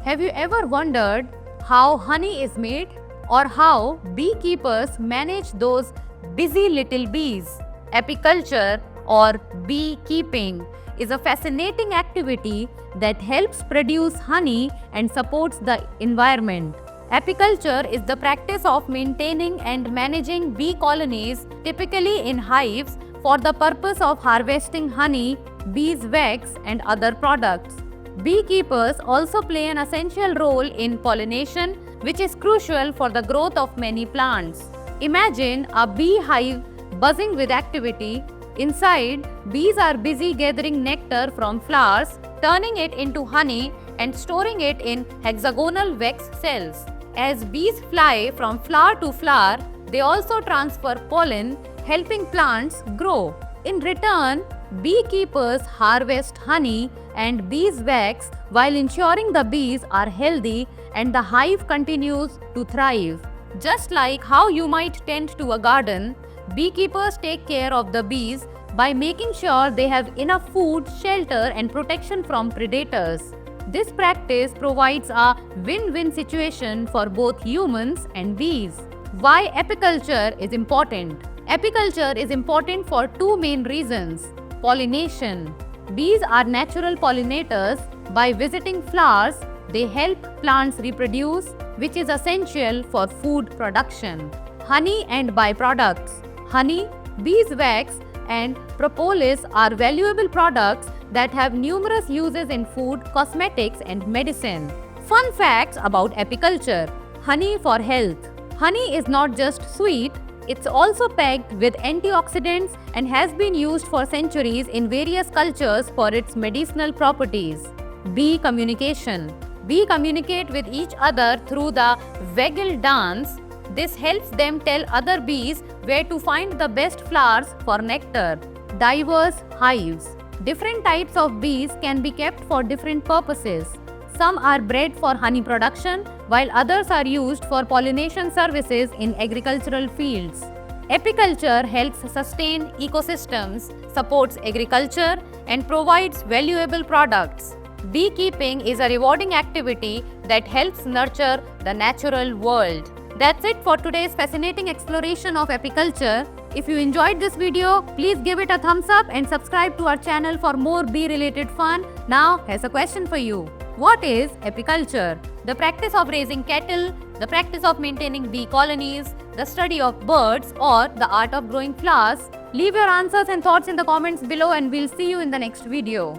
Have you ever wondered how honey is made or how beekeepers manage those busy little bees? Apiculture or beekeeping is a fascinating activity that helps produce honey and supports the environment. Apiculture is the practice of maintaining and managing bee colonies, typically in hives, for the purpose of harvesting honey, beeswax, and other products. Beekeepers also play an essential role in pollination, which is crucial for the growth of many plants. Imagine a beehive buzzing with activity. Inside, bees are busy gathering nectar from flowers, turning it into honey, and storing it in hexagonal wax cells. As bees fly from flower to flower, they also transfer pollen, helping plants grow. In return, beekeepers harvest honey and beeswax while ensuring the bees are healthy and the hive continues to thrive. Just like how you might tend to a garden, beekeepers take care of the bees by making sure they have enough food, shelter, and protection from predators. This practice provides a win-win situation for both humans and bees. Why apiculture is important? Apiculture is important for two main reasons. Pollination. Bees are natural pollinators. By visiting flowers, they help plants reproduce, which is essential for food production. Honey and byproducts. Honey, beeswax, and propolis are valuable products that have numerous uses in food, cosmetics, and medicine. Fun facts about apiculture. Honey for health. Honey is not just sweet, it's also packed with antioxidants and has been used for centuries in various cultures for its medicinal properties. Bee communication. Bees communicate with each other through the waggle dance. This helps them tell other bees where to find the best flowers for nectar. Diverse hives. Different types of bees can be kept for different purposes. Some are bred for honey production, while others are used for pollination services in agricultural fields. Apiculture helps sustain ecosystems, supports agriculture, and provides valuable products. Beekeeping is a rewarding activity that helps nurture the natural world. That's it for today's fascinating exploration of apiculture. If you enjoyed this video, please give it a thumbs up and subscribe to our channel for more bee-related fun. Now, here's a question for you. What is apiculture? The practice of raising cattle, the practice of maintaining bee colonies, the study of birds, or the art of growing flowers? Leave your answers and thoughts in the comments below and we'll see you in the next video.